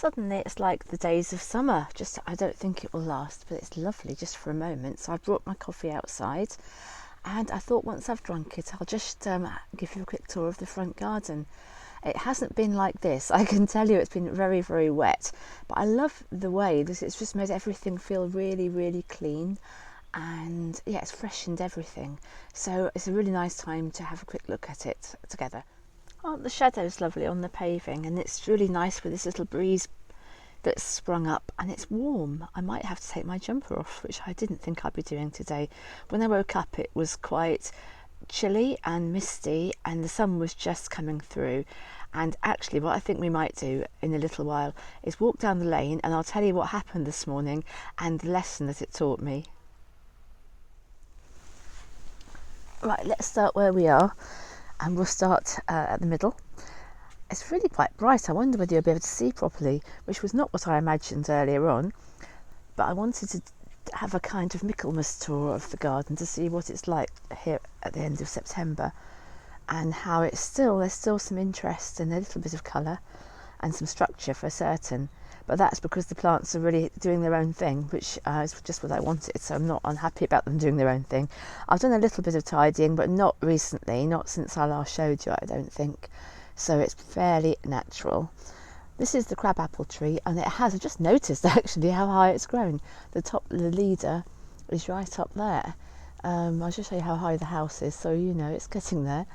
Suddenly it's like the days of summer. Just, I don't think it will last, but it's lovely just for a moment. So I brought my coffee outside, and I thought once I've drunk it, I'll just give you a quick tour of the front garden. It hasn't been like this, I can tell you. It's been very, very wet, but I love the way this, it's just made everything feel really, really clean, and yeah, it's freshened everything. So it's a really nice time to have a quick look at it together. Oh, the shadow's lovely on the paving, and it's really nice with this little breeze that's sprung up, and it's warm. I might have to take my jumper off, which I didn't think I'd be doing today. When I woke up, it was quite chilly and misty, and the sun was just coming through. And actually what I think we might do in a little while is walk down the lane, and I'll tell you what happened this morning and the lesson that it taught me. Right, let's start where we are, and we'll start at the middle. It's really quite bright. I wonder whether you'll be able to see properly, which was not what I imagined earlier on, but I wanted to have a kind of Michaelmas tour of the garden to see what it's like here at the end of September, and how there's still some interest and a little bit of colour and some structure for certain, but that's because the plants are really doing their own thing, which is just what I wanted, so I'm not unhappy about them doing their own thing. I've done a little bit of tidying, but not recently, not since I last showed you, I don't think, so it's fairly natural. This is the crabapple tree, and I've just noticed actually how high it's grown. The leader is right up there. I'll just show you how high the house is, so you know it's getting there.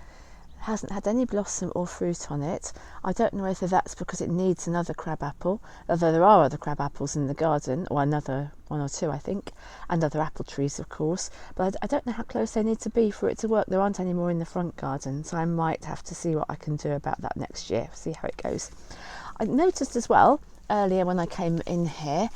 It hasn't had any blossom or fruit on it. I don't know whether that's because it needs another crabapple, although there are other crabapples in the garden, or another one or two I think, and other apple trees of course, but I don't know how close they need to be for it to work. There aren't any more in the front garden, so I might have to see what I can do about that next year, see how it goes. I noticed as well earlier when I came in here,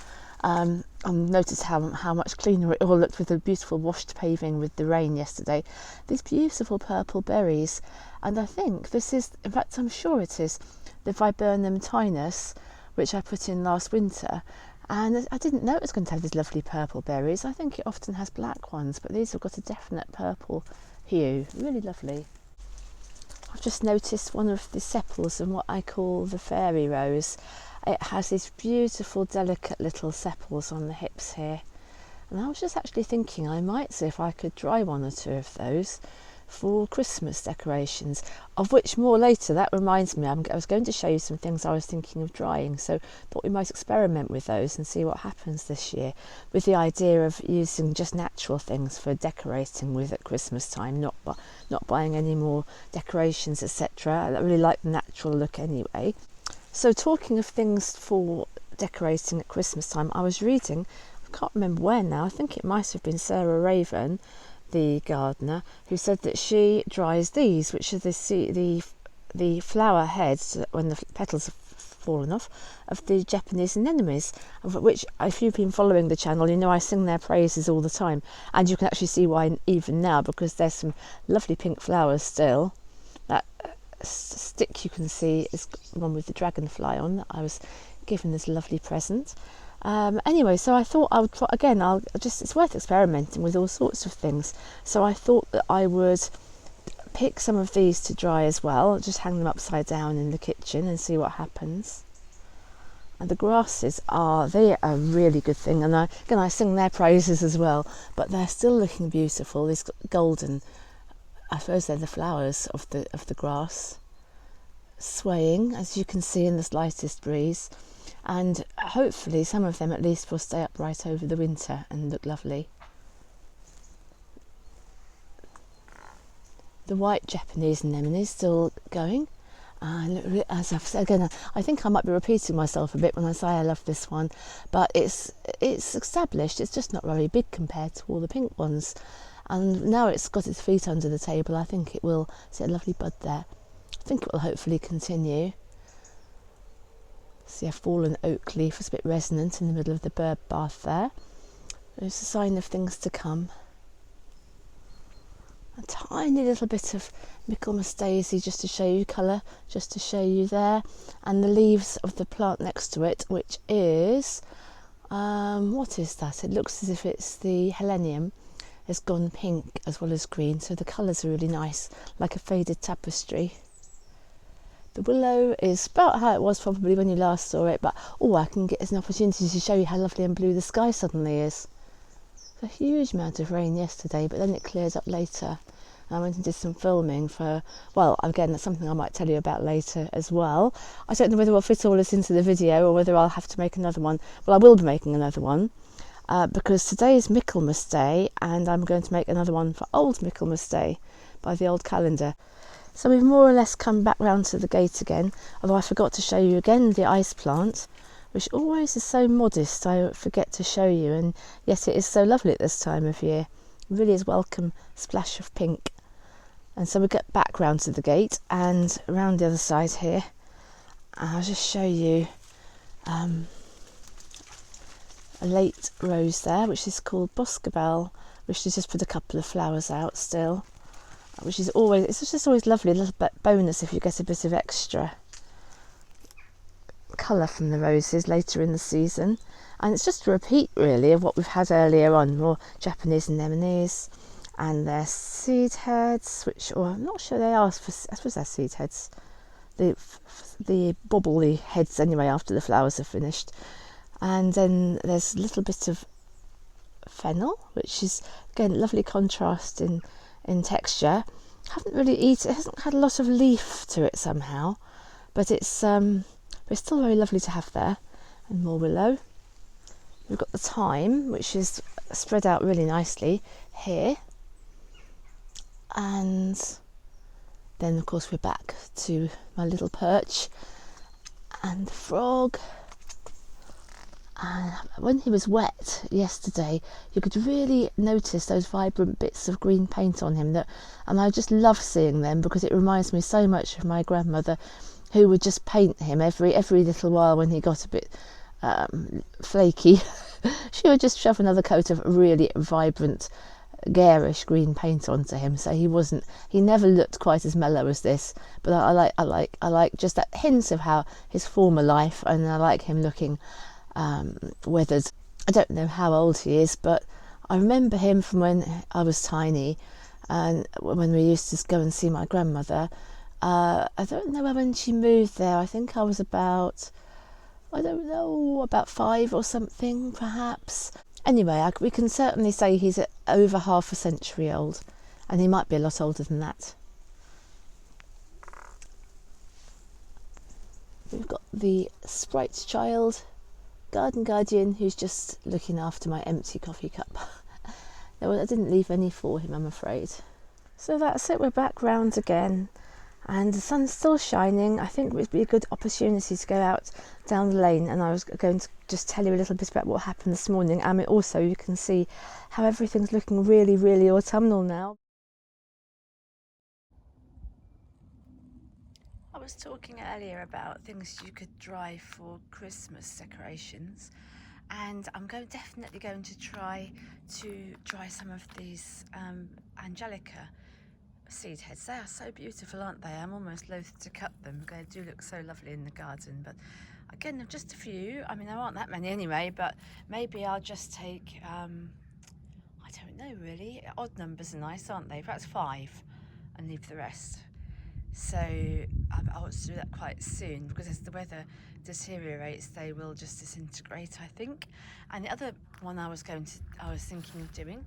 I noticed how much cleaner it all looked with the beautiful washed paving with the rain yesterday. These beautiful purple berries, and I think this is, in fact I'm sure it is, the viburnum tinus, which I put in last winter, and I didn't know it was going to have these lovely purple berries. I think it often has black ones, but these have got a definite purple hue, really lovely. I've just noticed one of the sepals and what I call the fairy rose. It has these beautiful delicate little sepals on the hips here, and I was just actually thinking I might see if I could dry one or two of those for Christmas decorations, of which more later. That reminds me, I was going to show you some things I was thinking of drying, so thought we might experiment with those and see what happens this year, with the idea of using just natural things for decorating with at Christmas time, not buying any more decorations, etc. I really like the natural look anyway. So talking of things for decorating at Christmas time, I was reading, I can't remember where now, I think it might have been Sarah Raven, the gardener, who said that she dries these, which are the flower heads when the petals have fallen off, of the Japanese anemones, of which, if you've been following the channel, you know I sing their praises all the time, and you can actually see why even now, because there's some lovely pink flowers still. That stick you can see is the one with the dragonfly on that I was given as a lovely present. Anyway, so I thought I would try again. It's worth experimenting with all sorts of things. So I thought that I would pick some of these to dry as well, just hang them upside down in the kitchen and see what happens. And the grasses they're a really good thing, and I sing their praises as well, but they're still looking beautiful. These golden, I suppose they're the flowers of the grass, swaying as you can see in the slightest breeze. And hopefully some of them at least will stay upright over the winter and look lovely. The white Japanese anemone is still going. As I've said again, I think I might be repeating myself a bit when I say I love this one, but it's established. It's just not very big compared to all the pink ones. And now it's got its feet under the table, I think it will see a lovely bud there. I think it will hopefully continue. See a fallen oak leaf is a bit resonant in the middle of the bird bath there. There's a sign of things to come. A tiny little bit of Michaelmas daisy just to show you colour, just to show you there. And the leaves of the plant next to it, which is, what is that? It looks as if it's the helenium, has gone pink as well as green. So the colours are really nice, like a faded tapestry. The willow is about how it was probably when you last saw it, but I can get as an opportunity to show you how lovely and blue the sky suddenly is. A huge amount of rain yesterday, but then it cleared up later. I went and did some filming for, well, again, that's something I might tell you about later as well. I don't know whether I'll fit all this into the video or whether I'll have to make another one. Well, I will be making another one because today is Michaelmas Day, and I'm going to make another one for Old Michaelmas Day by the old calendar. So we've more or less come back round to the gate again, although I forgot to show you again the ice plant, which always is so modest I forget to show you, and yet it is so lovely at this time of year. It really is welcome splash of pink. And so we get back round to the gate and around the other side here. I'll just show you a late rose there, which is called Boscabelle, which has just put a couple of flowers out still, which is always, it's just always lovely, a little bit bonus if you get a bit of extra colour from the roses later in the season. And it's just a repeat really of what we've had earlier on, more Japanese anemones. And their Seedheads, which, or I'm not sure they are, I suppose they're Seedheads. The bobbly heads anyway after the flowers are finished. And then there's a little bit of fennel, which is again lovely contrast in texture. Haven't really eaten, it hasn't had a lot of leaf to it somehow, but it's still very lovely to have there. And more willow. We've got the thyme, which is spread out really nicely here. And then of course we're back to my little perch and the frog. And when he was wet yesterday, you could really notice those vibrant bits of green paint on him, and I just love seeing them because it reminds me so much of my grandmother, who would just paint him every little while when he got a bit flaky. She would just shove another coat of really vibrant garish green paint onto him, so he never looked quite as mellow as this, but I like just that hint of how his former life, and I like him looking weathered. I don't know how old he is, but I remember him from when I was tiny, and when we used to go and see my grandmother. I don't know when she moved there. I think I was about 5 or something perhaps. Anyway, we can certainly say he's over half a century old, and he might be a lot older than that. We've got the Sprite's child, garden guardian, who's just looking after my empty coffee cup. I didn't leave any for him, I'm afraid. So that's it, we're back round again, and the sun's still shining. I think it would be a good opportunity to go out down the lane, and I was going to just tell you a little bit about what happened this morning. I mean, also you can see how everything's looking really, really autumnal now. I was talking earlier about things you could dry for Christmas decorations, and I'm definitely going to try to dry some of these Angelica seed heads. They are so beautiful, aren't they? I'm almost loath to cut them. They do look so lovely in the garden, but again, just a few. I mean, there aren't that many anyway, but maybe I'll just take I don't know really, odd numbers are nice, aren't they? Perhaps 5 and leave the rest. So I want to do that quite soon, because as the weather deteriorates they will just disintegrate, I think. And the other one I was thinking of doing,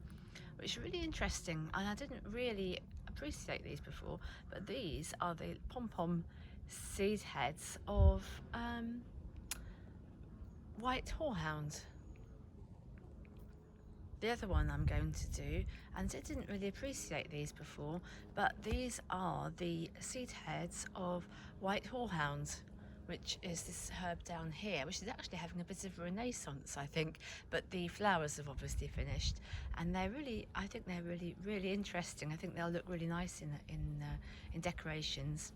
which is really interesting, and I didn't really appreciate these before, but these are the pom-pom seed heads of white horehound. The other one I'm going to do, and I didn't really appreciate these before, but these are the seed heads of white horehound, which is this herb down here, which is actually having a bit of a renaissance, I think, but the flowers have obviously finished, and I think they're really, really interesting. I think they'll look really nice in decorations.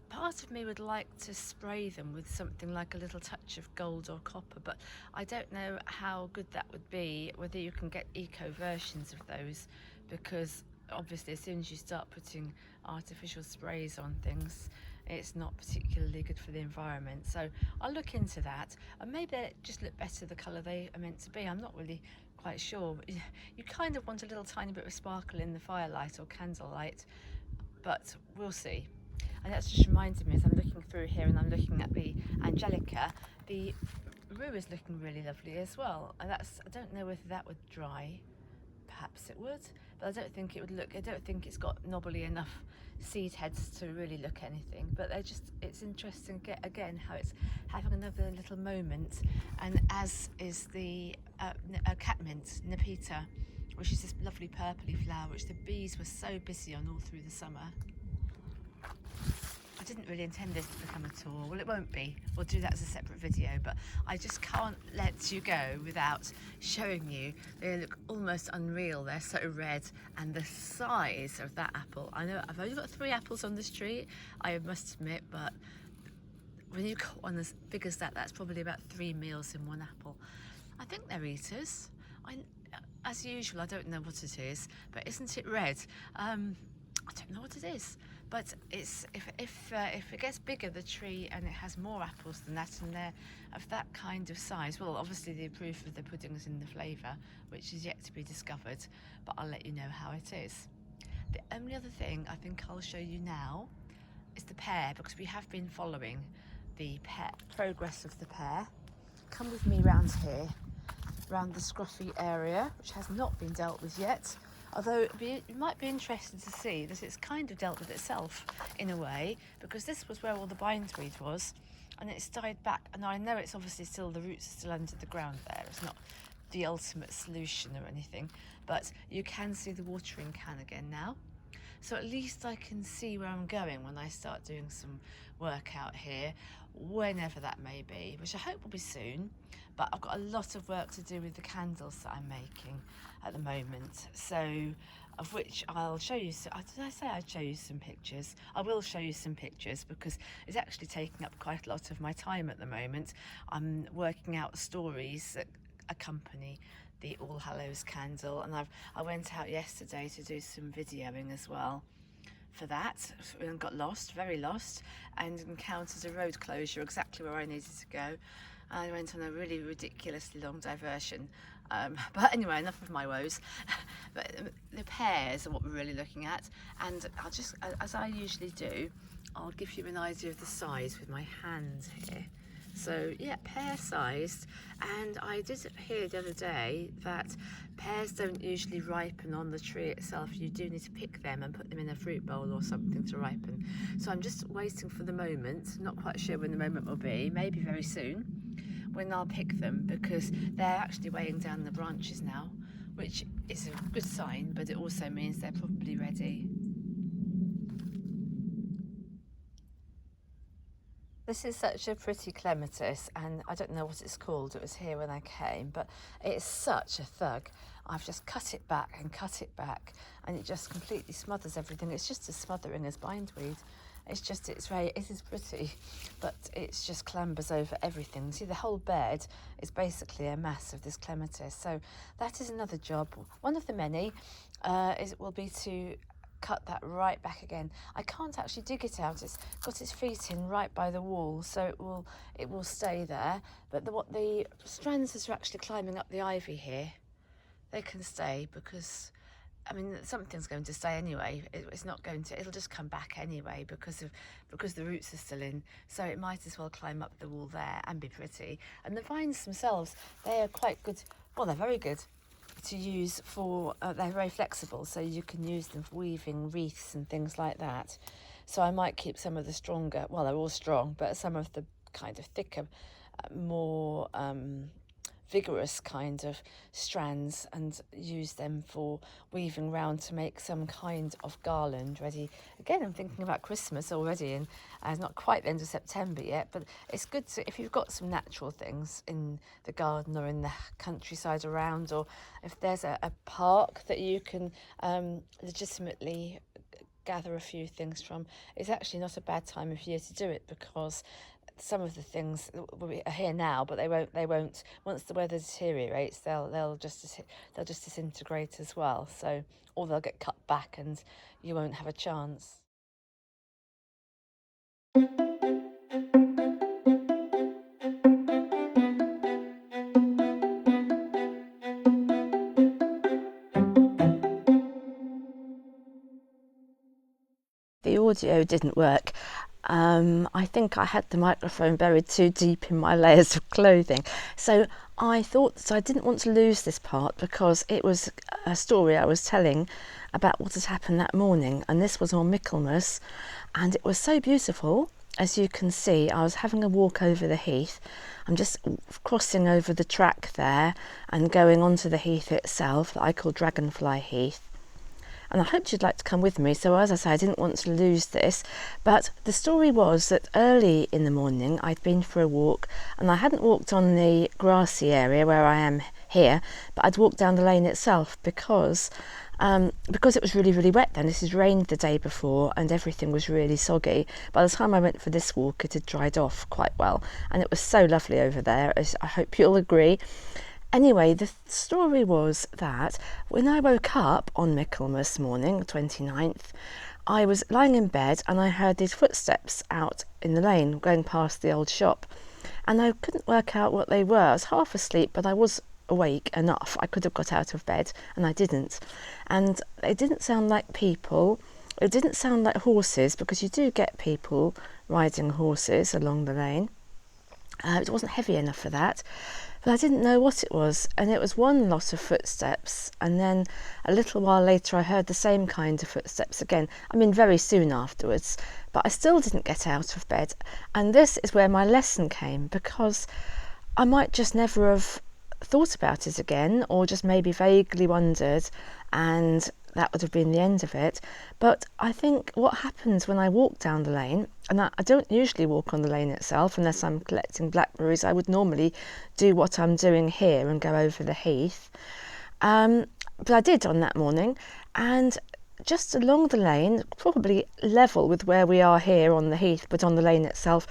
Part of me would like to spray them with something like a little touch of gold or copper, but I don't know how good that would be, whether you can get eco versions of those, because obviously as soon as you start putting artificial sprays on things, it's not particularly good for the environment. So I'll look into that, and maybe they just look better the colour they are meant to be. I'm not really quite sure. You kind of want a little tiny bit of sparkle in the firelight or candlelight, but we'll see. And that's just reminded me, as I'm looking through here and I'm looking at the Angelica, the rue is looking really lovely as well. And I don't know whether that would dry. Perhaps it would, but I don't think it would look, I don't think it's got knobbly enough seed heads to really look anything. But it's interesting again how it's having another little moment, and as is the catmint, Nepeta, which is this lovely purpley flower which the bees were so busy on all through the summer. I didn't really intend this to become a tour. Well, it won't be. We'll do that as a separate video, but I just can't let you go without showing you. They look almost unreal. They're so red, and the size of that apple. I know I've only got 3 apples on this tree, I must admit, but when you've got one as big as that, that's probably about 3 meals in one apple. I think they're eaters. As usual, I don't know what it is, but isn't it red? I don't know what it is, but it's if it gets bigger, the tree, and it has more apples than that, and they're of that kind of size. Well, obviously the proof of the pudding is in the flavour, which is yet to be discovered, but I'll let you know how it is. The only other thing I think I'll show you now is the pear, because we have been following the progress of the pear. Come with me round here, around the scruffy area, which has not been dealt with yet. Although you might be interested to see that it's kind of dealt with itself in a way, because this was where all the bindweed was, and it's died back. And I know it's obviously still, the roots are still under the ground there. It's not the ultimate solution or anything, but you can see the watering can again now. So at least I can see where I'm going when I start doing some work out here, whenever that may be, which I hope will be soon. But I've got a lot of work to do with the candles that I'm making at the moment, so of which I'll show you. Did I say I'd show you some pictures? I will show you some pictures, because it's actually taking up quite a lot of my time at the moment. I'm working out stories that accompany the All Hallows candle, and I went out yesterday to do some videoing as well for that, and got lost, very lost, and encountered a road closure exactly where I needed to go. I went on a really ridiculously long diversion, but anyway, enough of my woes. But the pears are what we're really looking at, and I'll just, as I usually do, I'll give you an idea of the size with my hand here. So yeah, pear sized. And I did hear the other day that pears don't usually ripen on the tree itself. You do need to pick them and put them in a fruit bowl or something to ripen. So I'm just waiting for the moment, not quite sure when the moment will be, maybe very soon, when I'll pick them, because they're actually weighing down the branches now, which is a good sign, but it also means they're probably ready. This is such a pretty clematis, and I don't know what it's called. It was here when I came, but it's such a thug. I've just cut it back and cut it back, and it just completely smothers everything. It's just as smothering as bindweed. It is pretty, but it's just clambers over everything. See, the whole bed is basically a mass of this clematis. So that is another job. One of the many will be to cut that right back again. I can't actually dig it out. It's got its feet in right by the wall, so it will stay there. But what the strands that are actually climbing up the ivy here, they can stay, because I mean, something's going to stay anyway. It's not going to, it'll just come back anyway, because the roots are still in. So it might as well climb up the wall there and be pretty. And the vines themselves, they are quite good. Well, they're very good to use for, they're very flexible, so you can use them for weaving wreaths and things like that. So I might keep some of the stronger, well, they're all strong, but some of the kind of thicker, more vigorous kind of strands, and use them for weaving round to make some kind of garland ready. Again, I'm thinking about Christmas already, and it's not quite the end of September yet, but it's good to, if you've got some natural things in the garden or in the countryside around, or if there's a park that you can legitimately gather a few things from, it's actually not a bad time of year to do it, because some of the things are here now, but they won't once the weather deteriorates, they'll just disintegrate as well. So, or they'll get cut back and you won't have a chance. The audio didn't work. I think I had the microphone buried too deep in my layers of clothing. So I didn't want to lose this part because it was a story I was telling about what had happened that morning, and this was on Michaelmas, and it was so beautiful. As you can see, I was having a walk over the heath. I'm just crossing over the track there and going onto the heath itself that I call Dragonfly Heath. And I hoped you'd like to come with me. So as I say, I didn't want to lose this. But the story was that early in the morning, I'd been for a walk, and I hadn't walked on the grassy area where I am here, but I'd walked down the lane itself because it was really, really wet then. This had rained the day before and everything was really soggy. By the time I went for this walk, it had dried off quite well, and it was so lovely over there, as I hope you'll agree. Anyway, the story was that when I woke up on Michaelmas morning, the 29th, I was lying in bed and I heard these footsteps out in the lane going past the old shop. And I couldn't work out what they were. I was half asleep, but I was awake enough. I could have got out of bed, and I didn't. And it didn't sound like people. It didn't sound like horses, because you do get people riding horses along the lane. It wasn't heavy enough for that. But I didn't know what it was, and it was one lot of footsteps, and then a little while later I heard the same kind of footsteps again. I mean, very soon afterwards, but I still didn't get out of bed. And this is where my lesson came, because I might just never have thought about it again, or just maybe vaguely wondered, and that would have been the end of it. But I think what happens when I walk down the lane, and I don't usually walk on the lane itself unless I'm collecting blackberries. I would normally do what I'm doing here and go over the heath. But I did on that morning, and just along the lane, probably level with where we are here on the heath, but on the lane itself,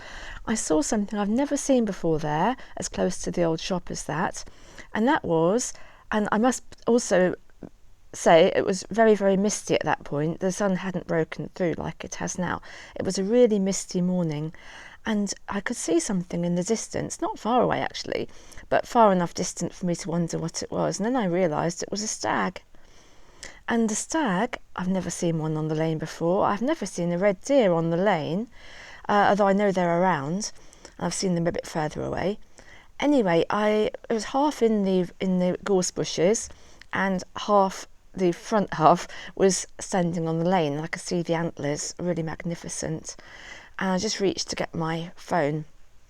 I saw something I've never seen before there, as close to the old shop as that. And that was, and I must also say, it was very, very misty at that point. The sun hadn't broken through like it has now. It was a really misty morning, and I could see something in the distance, not far away actually, but far enough distant for me to wonder what it was. And then I realised it was a stag. And the stag, I've never seen one on the lane before. I've never seen a red deer on the lane, although I know they're around. I've seen them a bit further away. Anyway, it was half in the gorse bushes, and the front half was standing on the lane, and I could see the antlers, really magnificent. And I just reached to get my phone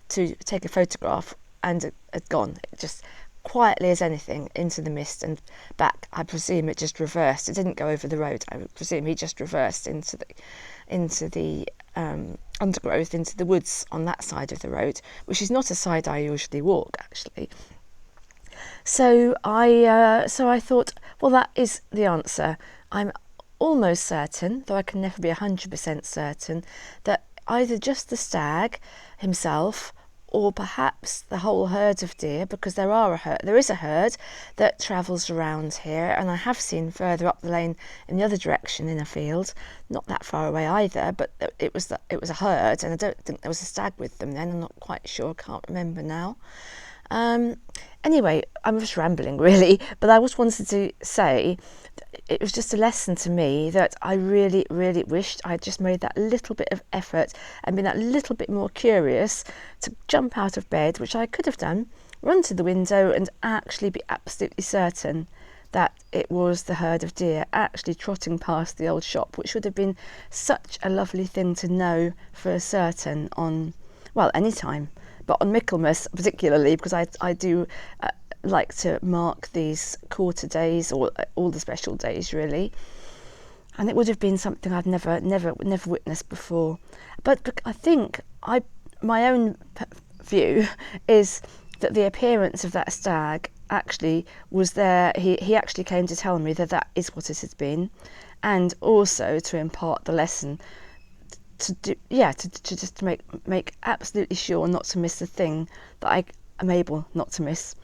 to take a photograph, and it had gone. It just quietly as anything into the mist and back. I presume it just reversed. It didn't go over the road. I presume he just reversed into the undergrowth, into the woods on that side of the road, which is not a side I usually walk actually. So I thought, well, that is the answer. I'm almost certain, though I can never be 100% certain, that either just the stag himself, or perhaps the whole herd of deer, because there is a herd that travels around here, and I have seen further up the lane in the other direction in a field, not that far away either, but it was a herd, and I don't think there was a stag with them then. I'm not quite sure, can't remember now. Anyway, I'm just rambling really, but I just wanted to say it was just a lesson to me that I really, really wished I'd just made that little bit of effort and been that little bit more curious to jump out of bed, which I could have done, run to the window and actually be absolutely certain that it was the herd of deer actually trotting past the old shop, which would have been such a lovely thing to know for certain on, well, any time. But on Michaelmas particularly, because I do like to mark these quarter days, or all the special days really, and it would have been something I'd never witnessed before. But I think my own view is that the appearance of that stag actually was there. He actually came to tell me that is what it had been, and also to impart the lesson. To just make absolutely sure not to miss the thing that I am able not to miss.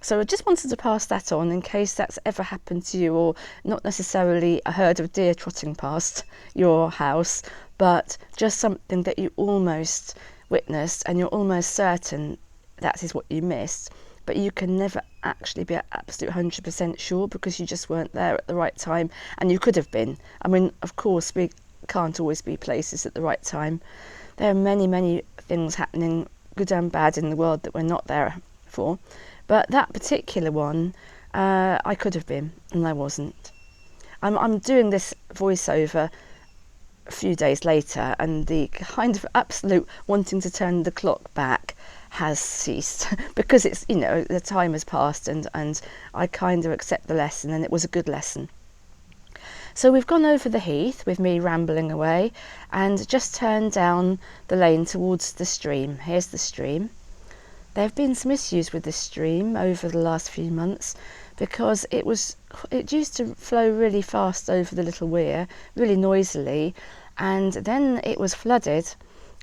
So I just wanted to pass that on in case that's ever happened to you, or not necessarily a herd of deer trotting past your house, but just something that you almost witnessed and you're almost certain that is what you missed, but you can never actually be absolute 100% sure because you just weren't there at the right time, and you could have been. I mean, of course, we can't always be places at the right time. There are many things happening, good and bad, in the world that we're not there for. But that particular one, I could have been, and I wasn't. I'm doing this voiceover a few days later, and the kind of absolute wanting to turn the clock back has ceased because it's, you know, the time has passed, and I kind of accept the lesson, and it was a good lesson. So we've gone over the heath with me rambling away and just turned down the lane towards the stream. Here's the stream. There have been some issues with this stream over the last few months because it used to flow really fast over the little weir, really noisily, and then it was flooded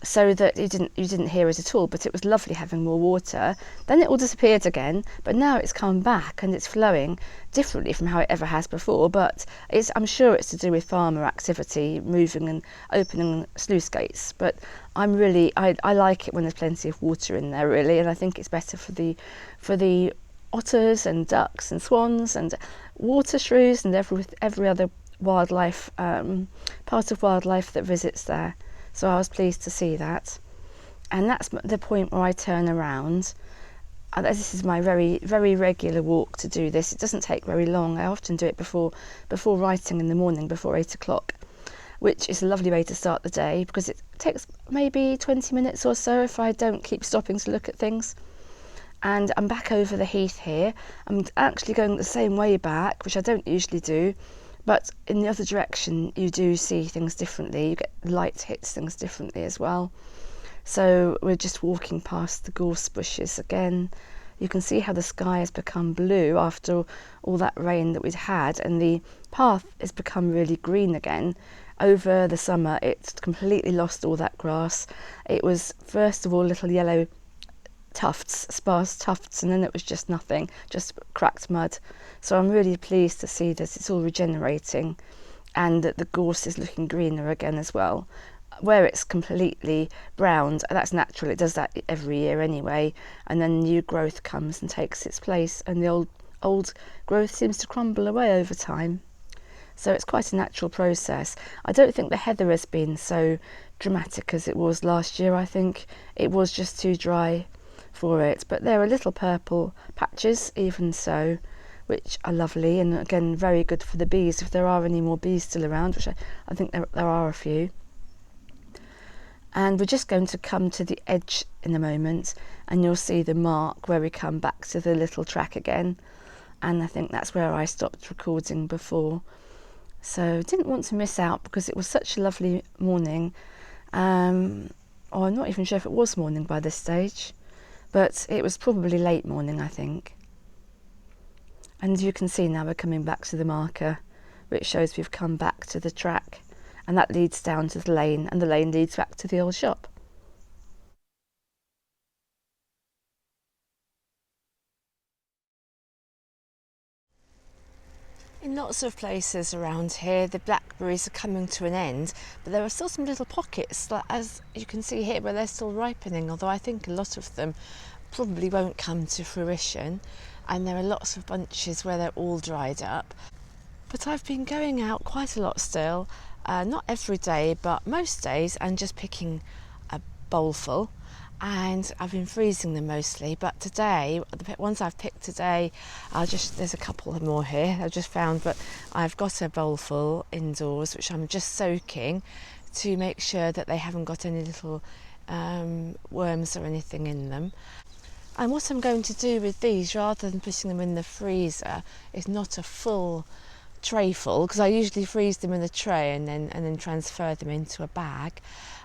so that you didn't hear it at all, but it was lovely having more water. Then it all disappeared again, but now it's come back and it's flowing differently from how it ever has before, but I'm sure it's to do with farmer activity, moving and opening sluice gates. But I like it when there's plenty of water in there, really, and I think it's better for the otters and ducks and swans and water shrews and every other wildlife, part of wildlife that visits there. So I was pleased to see that. And that's the point where I turn around. This is my very regular walk to do this. It doesn't take very long. I often do it before writing in the morning, before 8 o'clock, which is a lovely way to start the day because it takes maybe 20 minutes or so if I don't keep stopping to look at things. And I'm back over the heath here. I'm actually going the same way back, which I don't usually do. But in the other direction, you do see things differently. You get light hits things differently as well. So we're just walking past the gorse bushes again. You can see how the sky has become blue after all that rain that we'd had, and the path has become really green again. Over the summer, it's completely lost all that grass. It was first of all little yellow tufts, sparse tufts, and then it was just nothing, just cracked mud. So I'm really pleased to see that it's all regenerating and that the gorse is looking greener again as well. Where it's completely browned, that's natural, it does that every year anyway, and then new growth comes and takes its place, and the old growth seems to crumble away over time. So it's quite a natural process. I don't think the heather has been so dramatic as it was last year. I think it was just too dry for it, but there are little purple patches even so, which are lovely, and again very good for the bees if there are any more bees still around, which I think there are a few. And we're just going to come to the edge in a moment, and you'll see the mark where we come back to the little track again, and I think that's where I stopped recording before. So didn't want to miss out because it was such a lovely morning. I'm not even sure if it was morning by this stage, but it was probably late morning, I think. And you can see now we're coming back to the marker, which shows we've come back to the track, and that leads down to the lane, and the lane leads back to the old shop. In lots of places around here, the blackberries are coming to an end, but there are still some little pockets, as you can see here, where they're still ripening, although I think a lot of them probably won't come to fruition, and there are lots of bunches where they're all dried up. But I've been going out quite a lot still, not every day, but most days, and just picking a bowlful. And I've been freezing them mostly, but today, the ones I've picked today, there's a couple more here I've just found, but I've got a bowlful indoors which I'm just soaking to make sure that they haven't got any little worms or anything in them. And what I'm going to do with these, rather than putting them in the freezer, is not a full tray full, because I usually freeze them in a tray and then transfer them into a bag.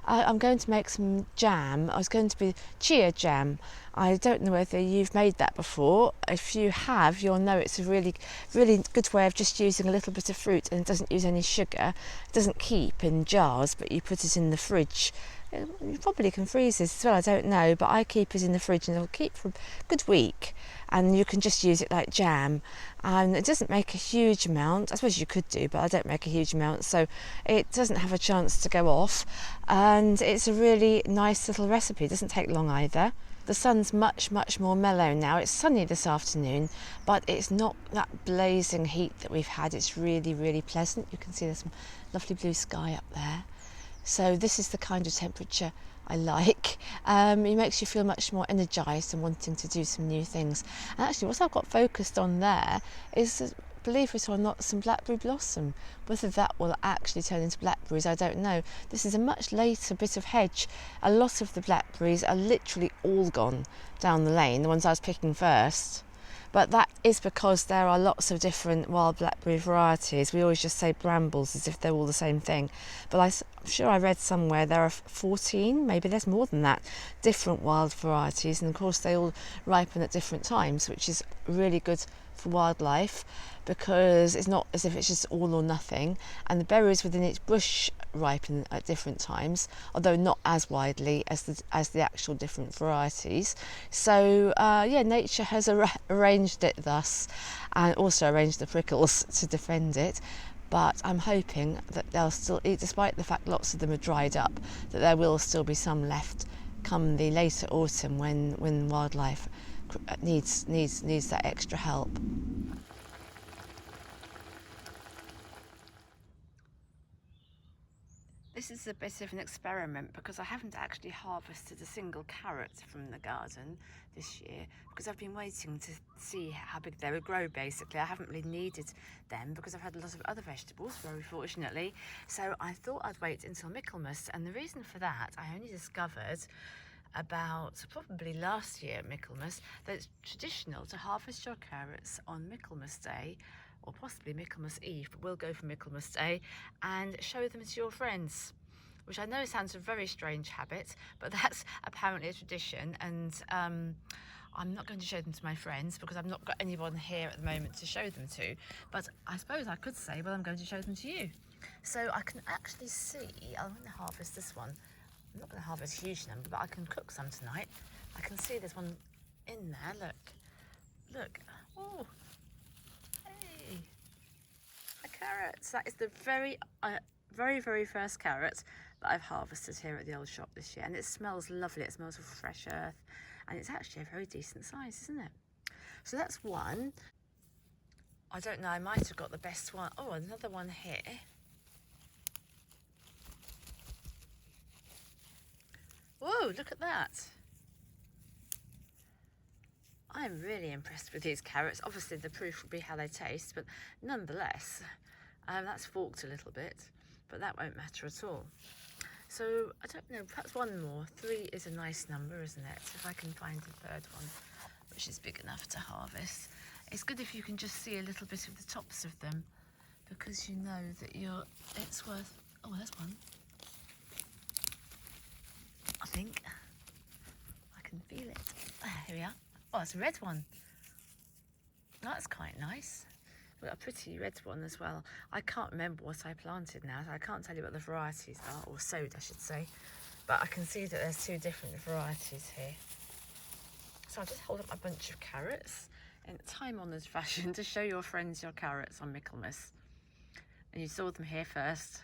I'm going to make some jam. I was going to be Chia Jam. I don't know whether you've made that before. If you have, you'll know it's a really good way of just using a little bit of fruit, and it doesn't use any sugar. It doesn't keep in jars, but you put it in the fridge. You probably can freeze this as well, I don't know, but I keep it in the fridge and it'll keep for a good week, and you can just use it like jam. And it doesn't make a huge amount. I suppose you could do, but I don't make a huge amount, so it doesn't have a chance to go off, and it's a really nice little recipe. It doesn't take long either. the sun's much more mellow now. It's sunny this afternoon, but it's not that blazing heat that we've had. It's really pleasant. You can see there's some lovely blue sky up there. So this is the kind of temperature I like. It makes you feel much more energised and wanting to do some new things. And actually what I've got focused on there is, believe it or not, some blackberry blossom. Whether that will actually turn into blackberries, I don't know. This is a much later bit of hedge. A lot of the blackberries are literally all gone down the lane, the ones I was picking first. But that is because there are lots of different wild blackberry varieties. We always just say brambles as if they're all the same thing. But I'm sure I read somewhere there are 14, maybe there's more than that, different wild varieties. And of course they all ripen at different times, which is really good for wildlife, because it's not as if it's just all or nothing. And the berries within each bush ripen at different times, although not as widely as the actual different varieties. So yeah, nature has arranged it thus, and also arranged the prickles to defend it. But I'm hoping that they'll still eat, despite the fact lots of them are dried up, that there will still be some left come the later autumn when wildlife needs that extra help. This is a bit of an experiment because I haven't actually harvested a single carrot from the garden this year, because I've been waiting to see how big they would grow. Basically, I haven't really needed them because I've had a lot of other vegetables, very fortunately. So I thought I'd wait until Michaelmas, and the reason for that I only discovered about probably last year at Michaelmas, that it's traditional to harvest your carrots on Michaelmas Day, or possibly Michaelmas Eve, but we'll go for Michaelmas Day, and show them to your friends, which I know sounds a very strange habit, but that's apparently a tradition. And I'm not going to show them to my friends because I've not got anyone here at the moment to show them to, but I suppose I could say, well, I'm going to show them to you. So I can actually see, I'm going to harvest this one. I'm not going to harvest a huge number, but I can cook some tonight. I can see there's one in there, look, oh, hey, a carrot. That is the very first carrot that I've harvested here at the old shop this year, and it smells lovely. It smells of fresh earth, and it's actually a very decent size, isn't it? So that's one. I don't know, I might have got the best one. Oh, another one here. Whoa, look at that. I'm really impressed with these carrots. Obviously the proof will be how they taste, but nonetheless, that's forked a little bit, but that won't matter at all. So I don't know, perhaps one more. 3 is a nice number, isn't it? If I can find a third one, which is big enough to harvest. It's good if you can just see a little bit of the tops of them, because you know that it's worth, oh, there's one. I think I can feel it. Here we are. Oh, it's a red one. That's quite nice. We've got a pretty red one as well. I can't remember what I planted now, so I can't tell you what the varieties are, or sowed I should say. But I can see that there's 2 different varieties here. So I'll just hold up a bunch of carrots in time-honoured fashion to show your friends your carrots on Michaelmas. And you saw them here first.